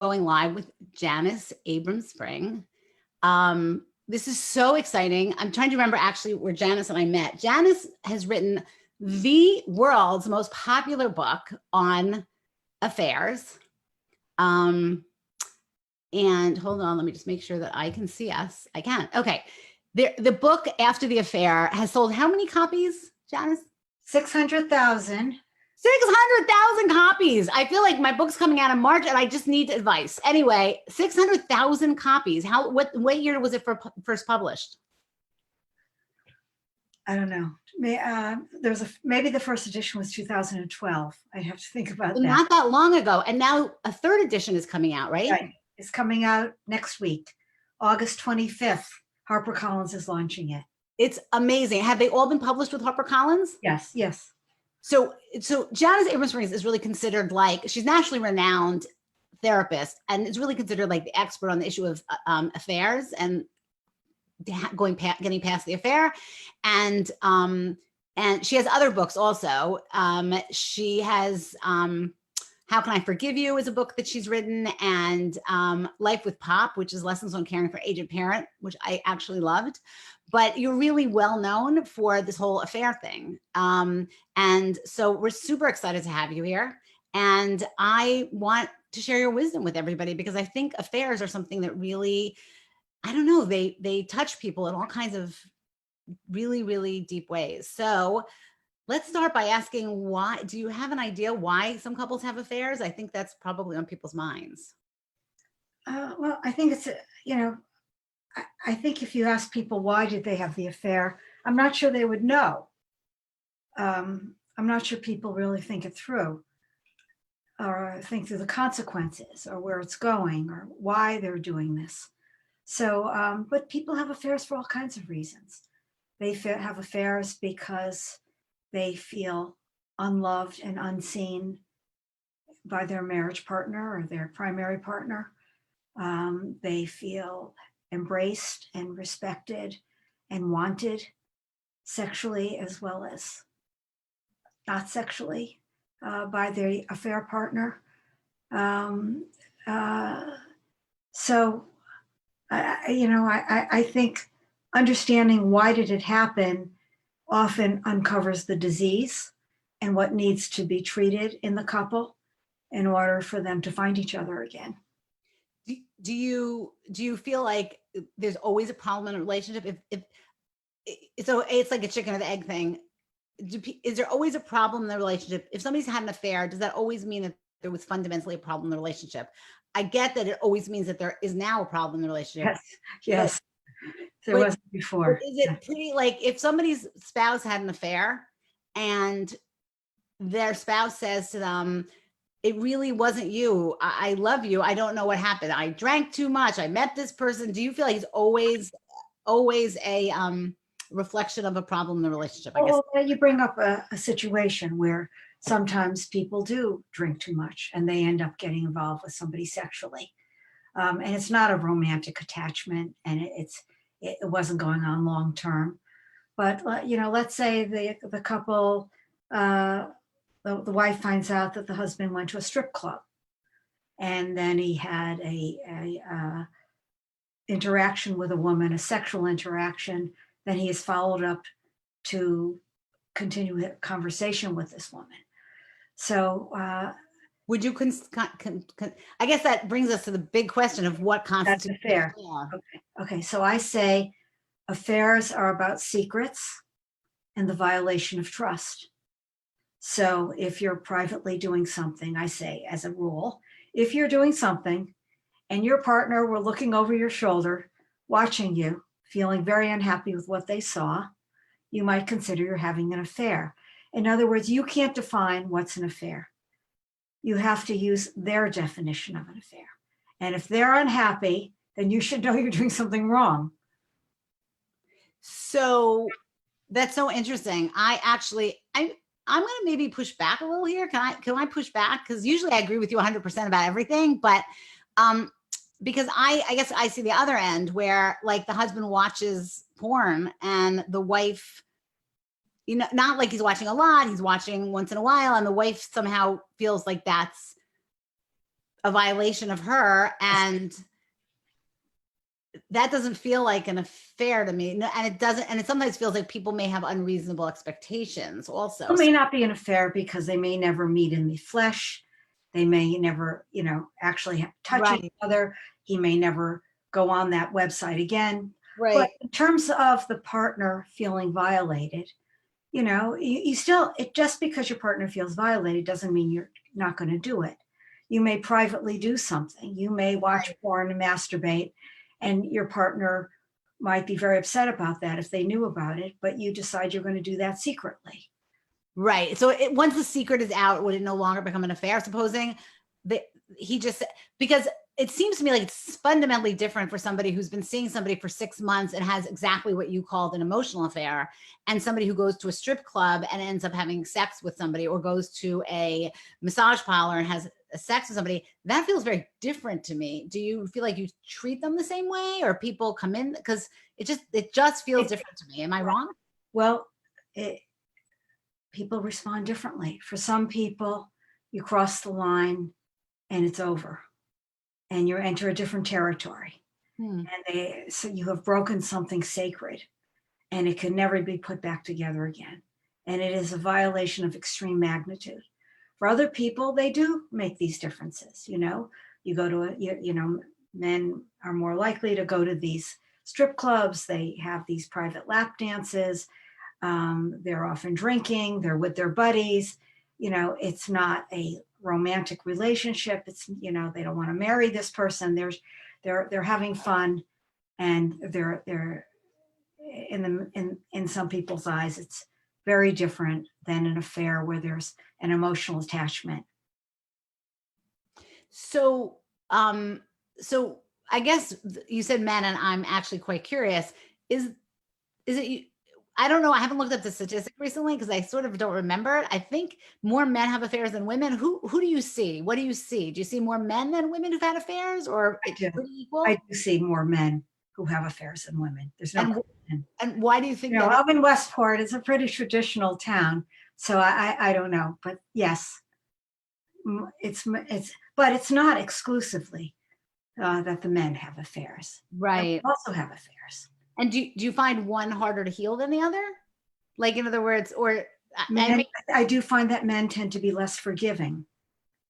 Going live with Janis Abrahm Spring. This is so exciting. I'm trying to remember actually where Janis and I met. Janis has written the world's most popular book on affairs. And hold on, let me just make sure that I can see us. I can. Okay. The book After the Affair has sold how many copies, Janis? 600,000. 600,000 copies. I feel like my book's coming out in March and I just need advice. Anyway, 600,000 copies. What year was it first published? I don't know. Maybe the first edition was 2012. I'd have to think about that. Not that long ago. And now a third edition is coming out, right? Right. It's coming out next week, August 25th. HarperCollins is launching it. It's amazing. Have they all been published with HarperCollins? Yes, yes. So Janis Abrahm Spring is really considered like, she's nationally renowned therapist and is really considered like the expert on the issue of affairs and getting past the affair. And she has other books also. She has How Can I Forgive You is a book that she's written, and Life with Pop, which is lessons on caring for aged parent, which I actually loved. But you're really well known for this whole affair thing. And so we're super excited to have you here. And I want to share your wisdom with everybody because I think affairs are something that really, I don't know, they touch people in all kinds of really, really deep ways. So let's start by asking why. Do you have an idea why some couples have affairs? I think that's probably on people's minds. Well, I think it's, I think if you ask people why did they have the affair, I'm not sure they would know. I'm not sure people really think it through or think through the consequences or where it's going or why they're doing this. So, but people have affairs for all kinds of reasons. They have affairs because they feel unloved and unseen by their marriage partner or their primary partner. They feel embraced and respected and wanted sexually as well as not sexually by their affair partner. So, I think understanding why did it happen often uncovers the disease and what needs to be treated in the couple in order for them to find each other again. Do you feel like there's always a problem in a relationship? If so, it's like a chicken or the egg thing. Is there always a problem in the relationship? If somebody's had an affair, does that always mean that there was fundamentally a problem in the relationship? I get that it always means that there is now a problem in the relationship. Yes. There wasn't before. Is it pretty like if somebody's spouse had an affair and their spouse says to them, it really wasn't you. I love you. I don't know what happened. I drank too much. I met this person. Do you feel like it's always a reflection of a problem in the relationship? I guess. Well, you bring up a situation where sometimes people do drink too much and they end up getting involved with somebody sexually. And it's not a romantic attachment and it wasn't going on long term. But, let's say the couple, the wife finds out that the husband went to a strip club and then he had a interaction with a woman, a sexual interaction, then he is followed up to continue a conversation with this woman. So would you I guess that brings us to the big question of what constitutes affair. Okay. So I say affairs are about secrets and the violation of trust. So if you're privately doing something, I say as a rule, if you're doing something and your partner were looking over your shoulder, watching you, feeling very unhappy with what they saw, you might consider you're having an affair. In other words, you can't define what's an affair. You have to use their definition of an affair. And if they're unhappy, then you should know you're doing something wrong. So that's so interesting. I'm going to maybe push back a little here. Can I push back? Because usually I agree with you 100% about everything, but because I guess I see the other end where like the husband watches porn and the wife, not like he's watching a lot, he's watching once in a while, and the wife somehow feels like that's a violation of her, and that doesn't feel like an affair to me. And it doesn't, and it sometimes feels like people may have unreasonable expectations also. It may not be an affair because they may never meet in the flesh. They may never, actually touch each other. He may never go on that website again. Right. But in terms of the partner feeling violated, you still, just because your partner feels violated doesn't mean you're not going to do it. You may privately do something. You may watch porn and masturbate, and your partner might be very upset about that if they knew about it, but you decide you're going to do that secretly. Right. So once the secret is out, would it no longer become an affair? Supposing that because it seems to me like it's fundamentally different for somebody who's been seeing somebody for 6 months and has exactly what you called an emotional affair, and somebody who goes to a strip club and ends up having sex with somebody, or goes to a massage parlor and has sex with somebody. That feels very different to me. Do you feel like you treat them the same way, or people come in? Because it just feels different to me. Am I wrong? Well, people respond differently. For some people, you cross the line and it's over, and you enter a different territory. And so you have broken something sacred, and it can never be put back together again. And it is a violation of extreme magnitude. For other people, they do make these differences. You go to men are more likely to go to these strip clubs. They have these private lap dances. They're often drinking. They're with their buddies. It's not a romantic relationship. It's, they don't want to marry this person. They're having fun, and they're in some people's eyes, it's very different than an affair where there's an emotional attachment. So, I guess you said men, and I'm actually quite curious. Is it? I don't know. I haven't looked up the statistic recently because I sort of don't remember it. I think more men have affairs than women. Who do you see? What do you see? Do you see more men than women who've had affairs, or I do. pretty equal? I do see more men who have affairs than women. There's no question. And why do you think that? I'm in Westport. It's a pretty traditional town, so I don't know, but yes, but it's not exclusively that the men have affairs. Right. They also have affairs. And do you find one harder to heal than the other? Like, in other words, or I do find that men tend to be less forgiving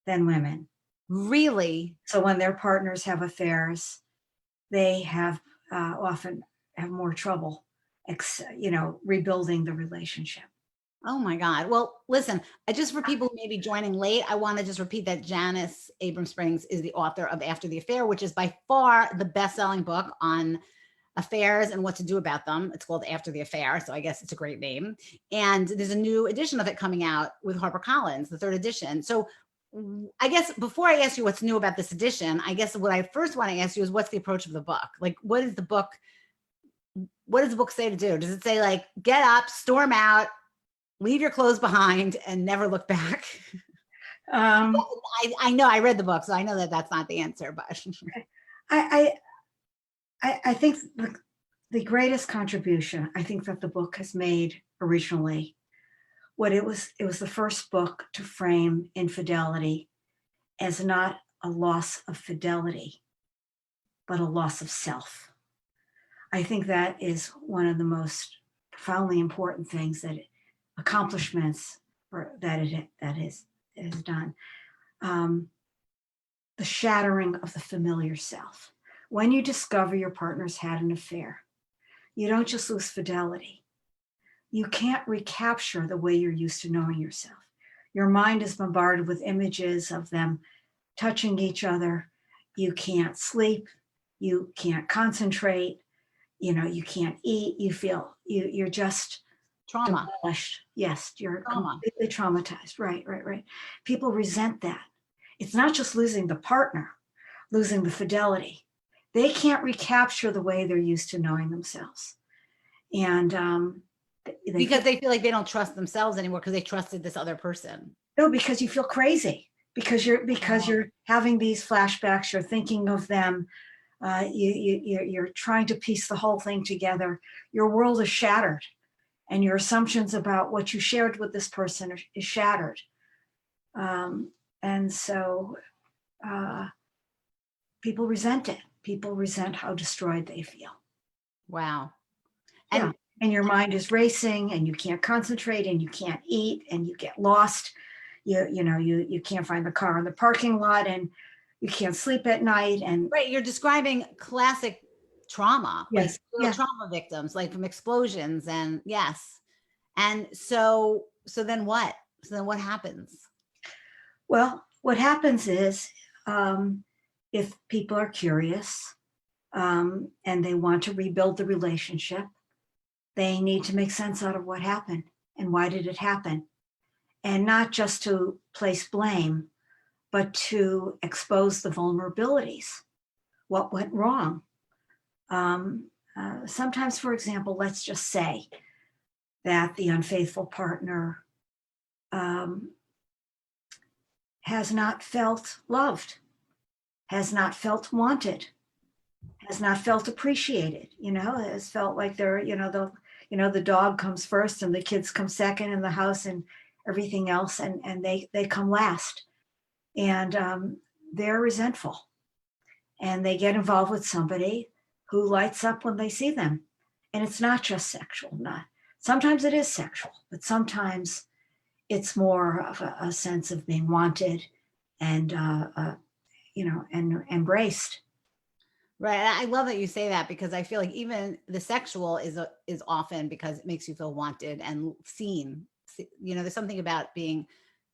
than women. Really? So when their partners have affairs, they have often have more trouble, rebuilding the relationship. Oh my God. Well, listen, for people who may be joining late, I want to just repeat that Janis Abrahm Springs is the author of After the Affair, which is by far the best-selling book on affairs and what to do about them. It's called After the Affair, so I guess it's a great name. And there's a new edition of it coming out with HarperCollins, the 3rd edition. So I guess before I ask you what's new about this edition, I guess what I first want to ask you is, what's the approach of the book? Like, what does the book say to do? Does it say, like, get up, storm out, leave your clothes behind, and never look back? I know, I read the book, so I know that that's not the answer, but I think the greatest contribution I think that the book has made originally, it was the first book to frame infidelity as not a loss of fidelity, but a loss of self. I think that is one of the most profoundly important things accomplishments that it has done. The shattering of the familiar self. When you discover your partner's had an affair, you don't just lose fidelity. You can't recapture the way you're used to knowing yourself. Your mind is bombarded with images of them touching each other. You can't sleep. You can't concentrate. You can't eat. You feel you're just trauma. Demolished. Yes, you're completely traumatized. Right. People resent that. It's not just losing the partner, losing the fidelity. They can't recapture the way they're used to knowing themselves. And because they feel like they don't trust themselves anymore because they trusted this other person. No, because you feel crazy, because you're having these flashbacks, you're thinking of them, you're trying to piece the whole thing together. Your world is shattered, and your assumptions about what you shared with this person is shattered. And so people resent it. People resent how destroyed they feel. Wow. Yeah. And And your mind is racing and you can't concentrate and you can't eat and you get lost. You can't find the car in the parking lot and you can't sleep at night. And right, you're describing classic trauma, like yes, real yeah. trauma victims, like from explosions. And yes. And so then what? So then what happens? Well, what happens is if people are curious and they want to rebuild the relationship, they need to make sense out of what happened and why did it happen. And not just to place blame, but to expose the vulnerabilities. What went wrong? Sometimes, for example, let's just say that the unfaithful partner um, has not felt loved, has not felt wanted, has not felt appreciated, has felt like the dog comes first and the kids come second in the house and everything else, and they come last. And they're resentful and they get involved with somebody who lights up when they see them. And it's not just sexual, sometimes it is sexual, but sometimes it's more of a sense of being wanted and and embraced. Right. And I love that you say that, because I feel like even the sexual is often because it makes you feel wanted and seen. There's something about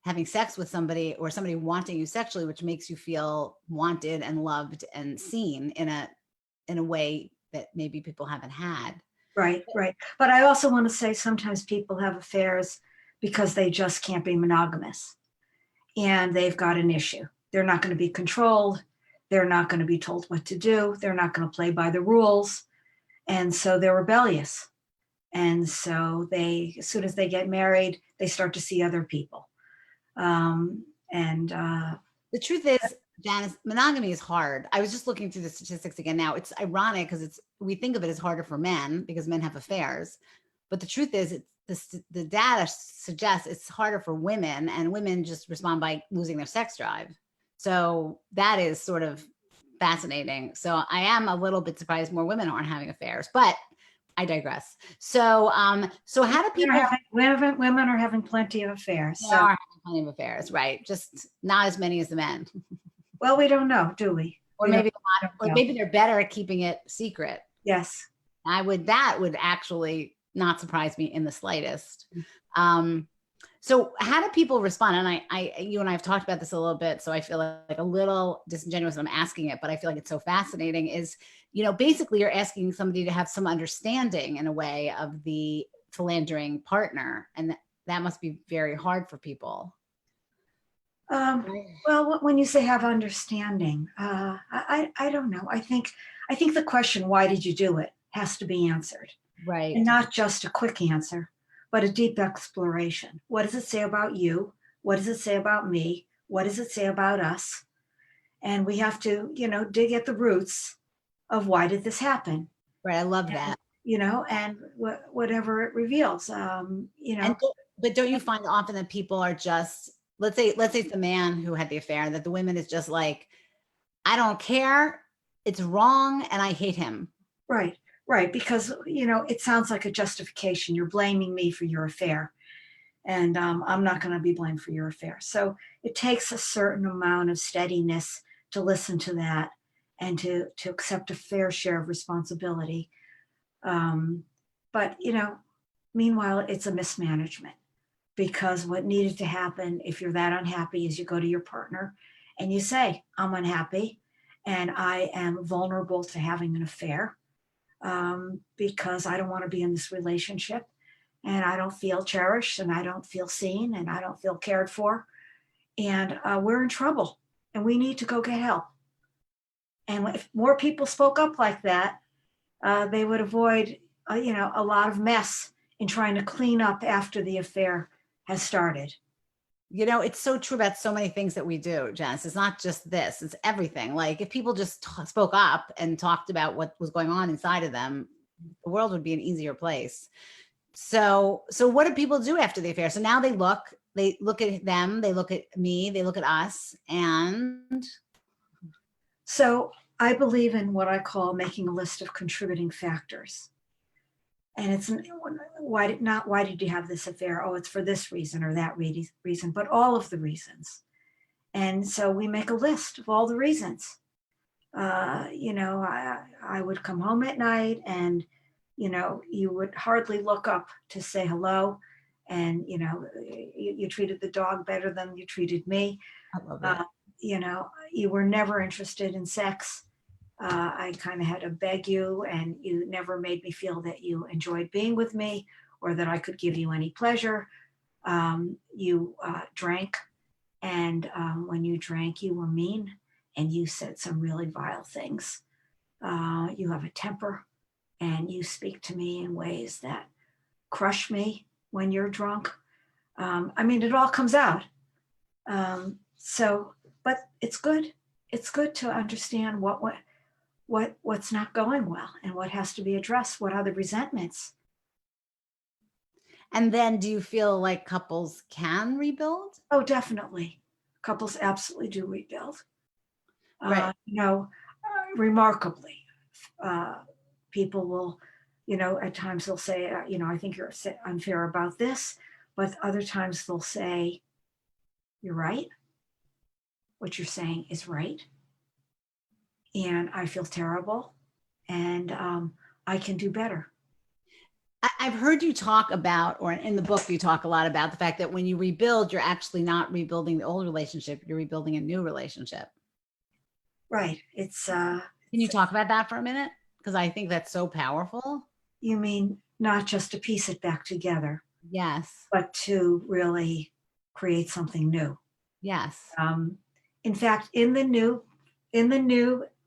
having sex with somebody or somebody wanting you sexually, which makes you feel wanted and loved and seen in a way that maybe people haven't had. Right. But I also want to say sometimes people have affairs because they just can't be monogamous and they've got an issue. They're not going to be controlled. They're not going to be told what to do. They're not going to play by the rules. And so they're rebellious. And so as soon as they get married, they start to see other people. The truth is, Janis, monogamy is hard. I was just looking through the statistics again now. It's ironic because we think of it as harder for men because men have affairs. But the truth is, the data suggests it's harder for women, and women just respond by losing their sex drive. So that is sort of fascinating. So I am a little bit surprised more women aren't having affairs, but I digress. So how do people? Women are having plenty of affairs. They are having plenty of affairs, right? Just not as many as the men. Well, we don't know, do we? Or maybe they're better at keeping it secret. Yes. That would actually not surprise me in the slightest. So how do people respond? And you and I have talked about this a little bit, so I feel like a little disingenuous when I'm asking it, but I feel like it's so fascinating is, basically you're asking somebody to have some understanding in a way of the philandering partner. And that must be very hard for people. Well, when you say have understanding, I don't know. I think the question, why did you do it, has to be answered. Right. And not just a quick answer, but a deep exploration. What does it say about you? What does it say about me? What does it say about us? And we have to, dig at the roots of why did this happen? Right. I love that. And whatever it reveals, But don't you find often that people are just, let's say it's the man who had the affair, that the women is just like, I don't care, it's wrong, and I hate him. Right. Because, it sounds like a justification. You're blaming me for your affair. And I'm not going to be blamed for your affair. So it takes a certain amount of steadiness to listen to that and to accept a fair share of responsibility. But, meanwhile, it's a mismanagement, because what needed to happen if you're that unhappy is you go to your partner and you say, I'm unhappy and I am vulnerable to having an affair because I don't want to be in this relationship and I don't feel cherished and I don't feel seen and I don't feel cared for. And we're in trouble and we need to go get help. And if more people spoke up like that, they would avoid, a lot of mess in trying to clean up after the affair has started. It's so true about so many things that we do, Janis. It's not just this, it's everything. Like if people just spoke up and talked about what was going on inside of them, the world would be an easier place. So what do people do after the affair? So now they look at them, they look at me, they look at us, and So I believe in what I call making a list of contributing factors. And it's why did you have this affair? Oh, it's for this reason or that reason, but all of the reasons. And so we make a list of all the reasons. I would come home at night and, you would hardly look up to say hello. And, you treated the dog better than you treated me. I love Uh, that. you were never interested in sex. I kind of had to beg you, and you never made me feel that you enjoyed being with me or that I could give you any pleasure. You drank, and when you drank, you were mean and you said some really vile things. You have a temper, and you speak to me in ways that crush me when you're drunk. It all comes out. But it's good. It's good to understand what's not going well and what has to be addressed. What are the resentments? And then do you feel like couples can rebuild? Oh, definitely. Couples absolutely do rebuild. Right. Remarkably. People will, at times they'll say, I think you're unfair about this, but other times they'll say, you're right. What you're saying is right. And I feel terrible, and I can do better. I've heard you talk about, or in the book, you talk a lot about the fact that when you rebuild, you're actually not rebuilding the old relationship, you're rebuilding a new relationship. Right. It's Can you talk about that for a minute? Because I think that's so powerful. you mean not just to piece it back together, Yes. but to really create something new. Yes. In fact, in the new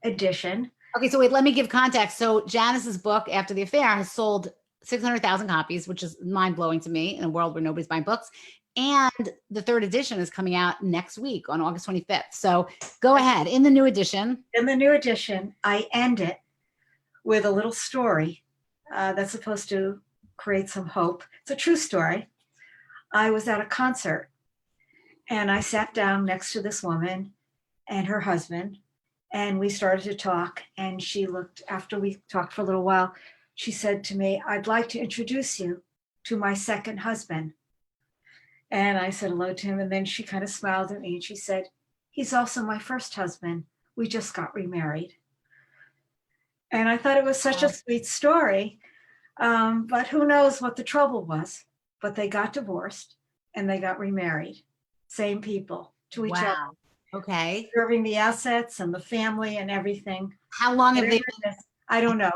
edition. Okay, so wait, let me give context. So Janis's book, After the Affair, has sold 600,000 copies, which is mind-blowing to me in a world where nobody's buying books. And the third edition is coming out next week on August 25th. So go ahead. In the new edition. In the new edition, I end it with a little story that's supposed to create some hope. It's a true story. I was at a concert, and I sat down next to this woman and her husband, and we started to talk. And she looked, after we talked for a little while, she said to me, I'd like to introduce you to my second husband. And I said hello to him. And then she kind of smiled at me and she said, he's also my first husband. We just got remarried. And I thought it was such a sweet story. But who knows what the trouble was. But they got divorced and they got remarried. Same people to each other. Okay. Serving the assets and the family and everything. How long have they been? I don't know.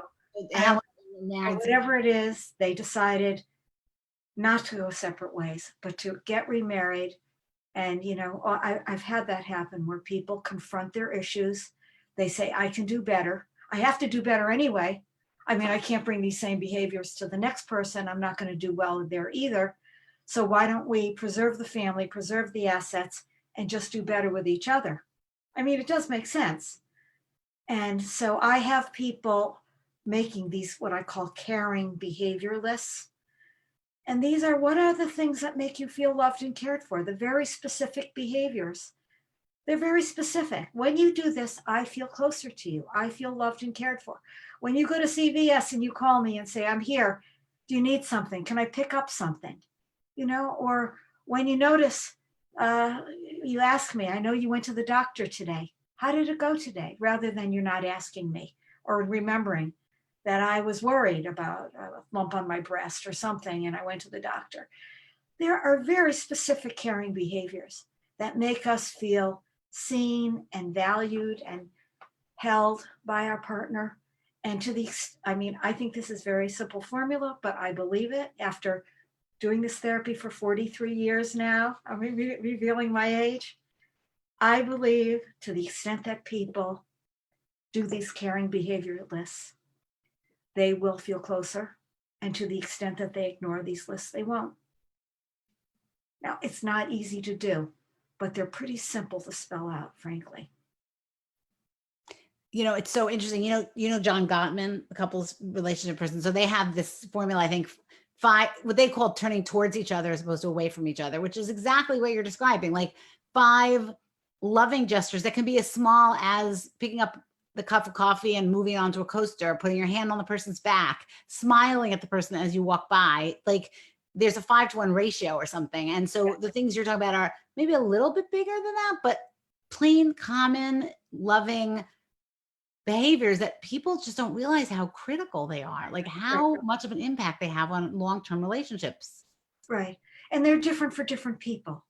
How long have they been married? Whatever it is, they decided not to go separate ways, but to get remarried. And, I've had that happen where people confront their issues. They say, I can do better. I have to do better anyway. I can't bring these same behaviors to the next person. I'm not going to do well there either. So why don't we preserve the family, preserve the assets, and just do better with each other? It does make sense. And so I have people making these, what I call caring behavior lists. And these are, what are the things that make you feel loved and cared for? The very specific behaviors. They're very specific. When you do this, I feel closer to you. I feel loved and cared for. When you go to CVS and you call me and say, I'm here, do you need something? Can I pick up something? Or when you notice, you ask me, I know you went to the doctor today. How did it go today? Rather than you're not asking me or remembering that I was worried about a lump on my breast or something and I went to the doctor. There are very specific caring behaviors that make us feel seen and valued and held by our partner. And I think this is very simple formula, but I believe it after doing this therapy for 43 years now. I'm revealing my age. I believe to the extent that people do these caring behavior lists, they will feel closer. And to the extent that they ignore these lists, they won't. Now, it's not easy to do, but they're pretty simple to spell out, frankly. It's so interesting. John Gottman, the couples relationship person. So they have this formula, I think, 5, what they call turning towards each other as opposed to away from each other, which is exactly what you're describing. Like 5 loving gestures that can be as small as picking up the cup of coffee and moving onto a coaster, putting your hand on the person's back, smiling at the person as you walk by. Like there's a 5-to-1 ratio or something. And so the things you're talking about are maybe a little bit bigger than that, but plain, common, loving behaviors that people just don't realize how critical they are, like how much of an impact they have on long-term relationships. Right. And they're different for different people.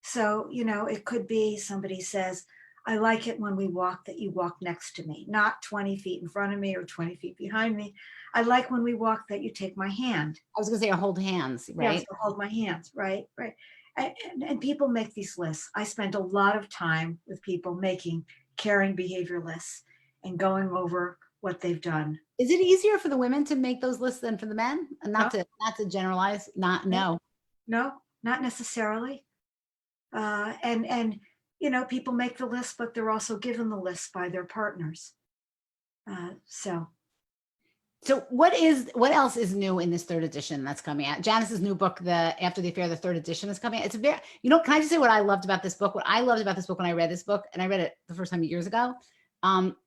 So, it could be somebody says, I like it when we walk that you walk next to me, not 20 feet in front of me or 20 feet behind me. I like when we walk that you take my hand. I was gonna say, or hold hands, right? Yes, hold my hands, right, right. And people make these lists. I spend a lot of time with people making caring behavior lists and going over what they've done. Is it easier for the women to make those lists than for the men? And not to generalize, no. No, not necessarily. And people make the list, but they're also given the list by their partners. So what else is new in this 3rd edition that's coming out? Janis's new book, After the Affair, the 3rd edition is coming out. It's a very, can I just say what I loved about this book? What I loved about this book when I read this book, and I read it the first time years ago,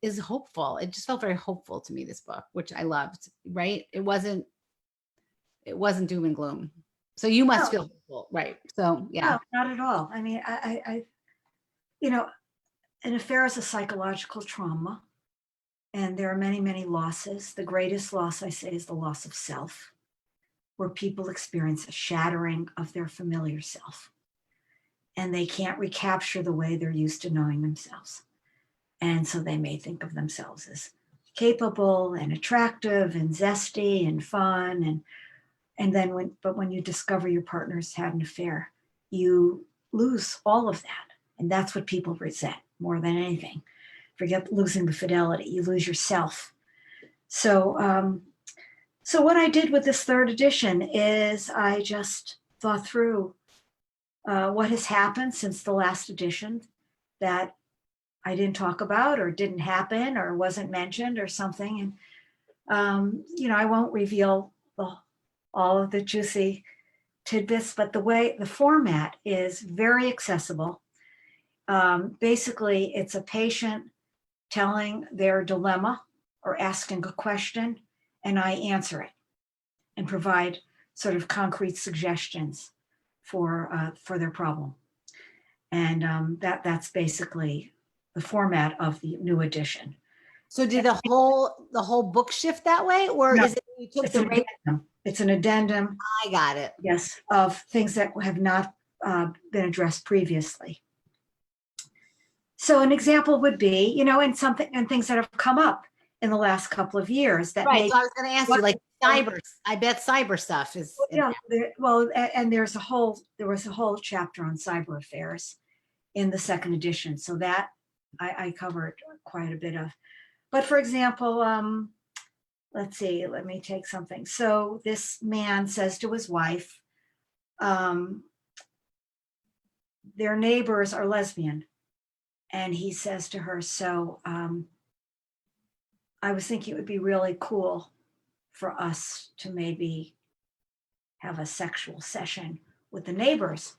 is hopeful. It just felt very hopeful to me, this book, which I loved, right? It wasn't doom and gloom. So you must feel hopeful, right? So yeah. No, not at all. I mean, an affair is a psychological trauma, and there are many, many losses. The greatest loss, I say, is the loss of self, where people experience a shattering of their familiar self, and they can't recapture the way they're used to knowing themselves. And so they may think of themselves as capable and attractive and zesty and fun. And then when you discover your partner's had an affair, you lose all of that. And that's what people resent more than anything. Forget losing the fidelity, you lose yourself. So what I did with this 3rd edition is I just thought through what has happened since the last edition that I didn't talk about or didn't happen or wasn't mentioned or something. And, I won't reveal all of the juicy tidbits, but the format is very accessible. Basically, it's a patient telling their dilemma or asking a question, and I answer it and provide sort of concrete suggestions for their problem. And that's basically the format of the new edition. So did the whole book shift that way, or is it you took the addendum? It's an addendum. I got it. Yes, of things that have not been addressed previously. So an example would be, and things that have come up in the last couple of years that right. So I was going to ask you, like cyber. I bet cyber stuff is. And there was a whole chapter on cyber affairs in the 2nd edition. So that I covered quite a bit of. But for example, let's see, let me take something. So this man says to his wife, their neighbors are lesbian. And he says to her, so I was thinking it would be really cool for us to maybe have a sexual session with the neighbors.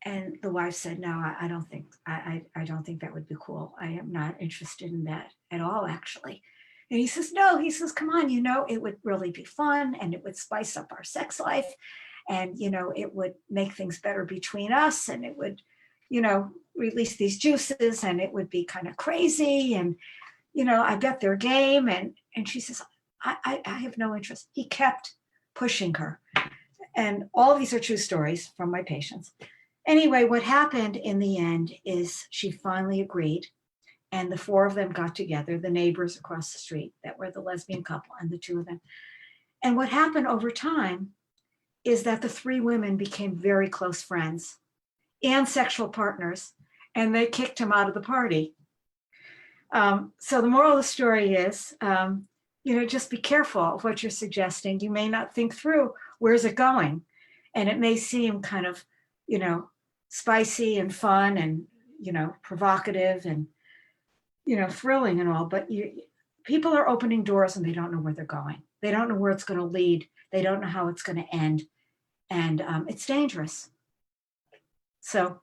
And the wife said, no, I don't think that would be cool. I am not interested in that at all, actually. And he says, no, come on, it would really be fun and it would spice up our sex life. And, it would make things better between us. And it would, release these juices and it would be kind of crazy. And, I bet they're game. And she says, I have no interest. He kept pushing her. And all these are true stories from my patients. Anyway, what happened in the end is she finally agreed, and the 4 of them got together, the neighbors across the street that were the lesbian couple and the 2 of them. And what happened over time is that the 3 women became very close friends and sexual partners, and they kicked him out of the party. So the moral of the story is, just be careful of what you're suggesting. You may not think through, where's it going? And it may seem kind of, spicy and fun and, provocative and, thrilling and all, but people are opening doors and they don't know where they're going. They don't know where it's going to lead. They don't know how it's going to end. And it's dangerous. So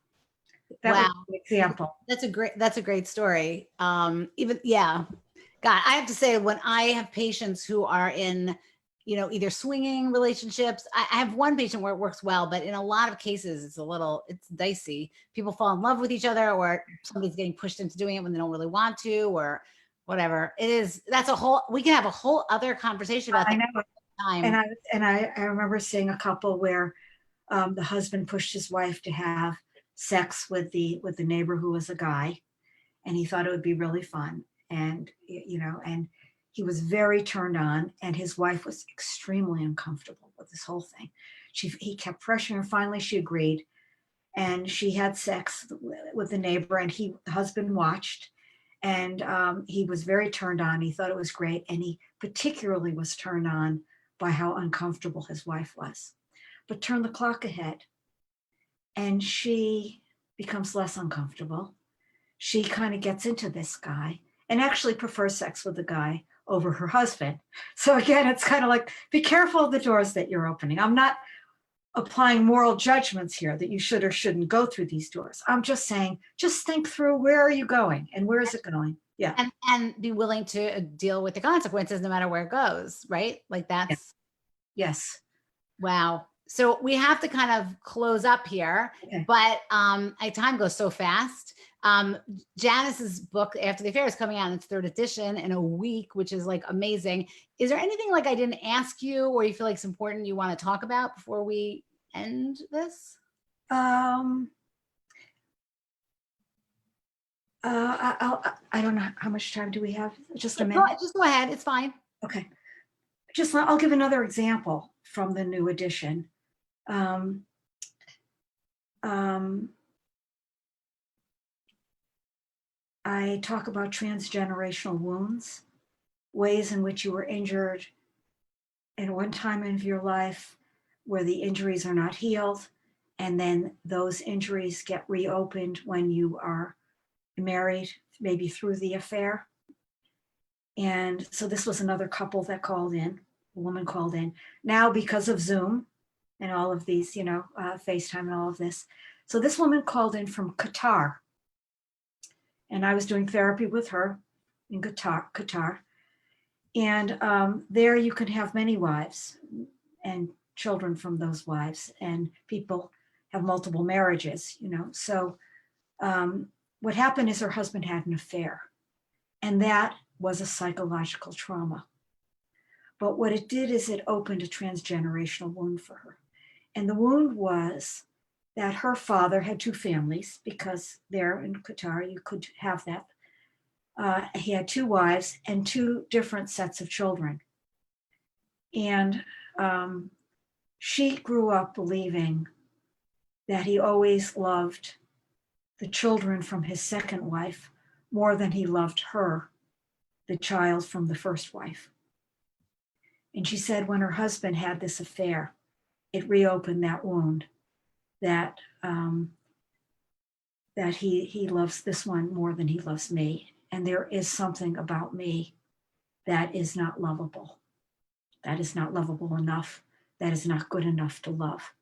That would Wow. be an example. That's a great story. Even, yeah. God, I have to say, when I have patients who are in, either swinging relationships, I have one patient where it works well, but in a lot of cases, it's dicey. People fall in love with each other, or somebody's getting pushed into doing it when they don't really want to, or whatever it is. We can have a whole other conversation about I that know. time. I remember seeing a couple where the husband pushed his wife to have sex with the neighbor who was a guy, and he thought it would be really fun, and and he was very turned on, and his wife was extremely uncomfortable with this whole thing. He kept pressuring her. Finally, she agreed, and she had sex with the neighbor, and the husband watched, and he was very turned on. He thought it was great, and he particularly was turned on by how uncomfortable his wife was. But turn the clock ahead, and she becomes less uncomfortable. She kind of gets into this guy and actually prefers sex with the guy over her husband. So again, it's kind of like, be careful of the doors that you're opening. I'm not applying moral judgments here that you should or shouldn't go through these doors. I'm just saying, just think through, where are you going and where is it going? Yeah. And be willing to deal with the consequences no matter where it goes, right? Like Yeah. that's, Yes. wow. So we have to kind of close up here, Okay. but time goes so fast. Janis's book, After the Affair, is coming out in its third edition in a week, which is like amazing. Is there anything like I didn't ask you, or you feel like it's important you want to talk about before we end this? I don't know, how much time do we have? Just a minute. Just go ahead. It's fine. Okay. I'll give another example from the new edition. I talk about transgenerational wounds, ways in which you were injured in one time of your life where the injuries are not healed, and then those injuries get reopened when you are married, maybe through the affair. And so this was another couple that called in, a woman called in. Now, because of Zoom and all of these, FaceTime and all of this. So this woman called in from Qatar. And I was doing therapy with her in Qatar. And there you can have many wives and children from those wives, and people have multiple marriages, So what happened is her husband had an affair, and that was a psychological trauma. But what it did is it opened a transgenerational wound for her. And the wound was that her father had two families, because there in Qatar, you could have that. He had two wives and two different sets of children. And she grew up believing that he always loved the children from his second wife more than he loved her, the child from the first wife. And she said when her husband had this affair, it reopened that wound, that he loves this one more than he loves me. And there is something about me that is not lovable. That is not lovable enough. That is not good enough to love.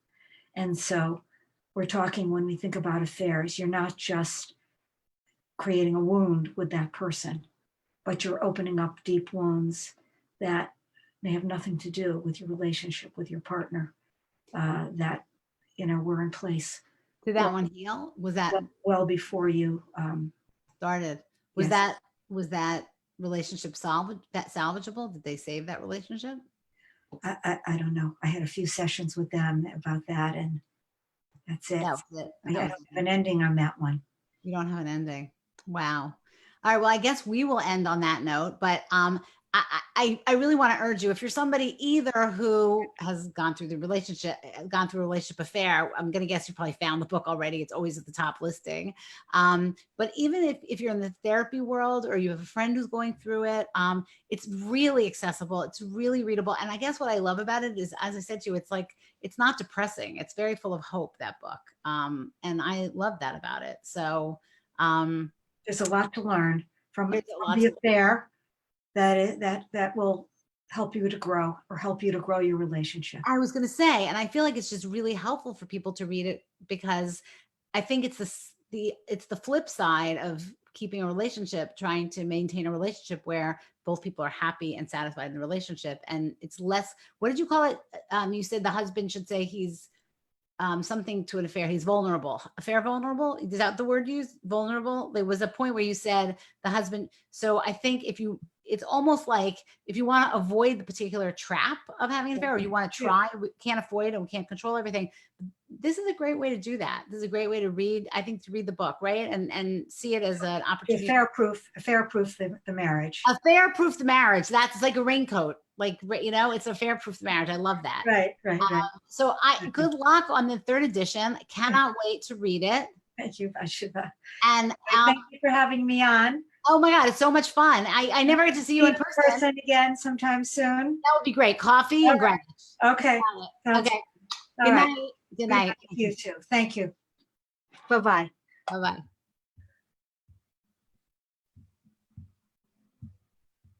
And so we're talking, when we think about affairs, you're not just creating a wound with that person, but you're opening up deep wounds that may have nothing to do with your relationship with your partner, that were in place. Did that one heal? Was that well before you started? Was that relationship salvageable? Did they save that relationship? I don't know. I had a few sessions with them about that, and that's it. That was it. I don't have an ending on that one. You don't have an ending. Wow. All right. Well, I guess we will end on that note, but I really want to urge you, if you're somebody either who has gone through a relationship affair, I'm going to guess you probably found the book already. It's always at the top listing. But even if you're in the therapy world, or you have a friend who's going through it, it's really accessible. It's really readable. And I guess what I love about it is, as I said to you, it's not depressing. It's very full of hope, that book. And I love that about it. So there's a lot to learn from the affair that will help you to grow, or help you to grow your relationship. I was going to say, and I feel like it's just really helpful for people to read it, because I think it's it's the flip side of keeping a relationship, trying to maintain a relationship where both people are happy and satisfied in the relationship. And it's less, what did you call it? You said the husband should say he's something to an affair. He's vulnerable. Affair vulnerable? Is that the word used? Vulnerable? There was a point where you said the husband. So I think it's almost like if you want to avoid the particular trap of having an affair, or you want to try, we can't avoid and we can't control everything. This is a great way to do that. This is a great way to read, I think, to read the book, right? And see it as an opportunity. Affair-proof the marriage. Affair-proof the marriage. That's like a raincoat. Like, it's affair-proof the marriage. I love that. Right. So good luck on the 3rd edition. I cannot wait to read it. Thank you, Vasudha. And thank you for having me on. Oh my God, it's so much fun. I never get to see you in person. Again sometime soon. That would be great. Coffee and Greenwich. Okay. Okay. Good night. Good night. You too. Thank you. Bye-bye. Bye-bye.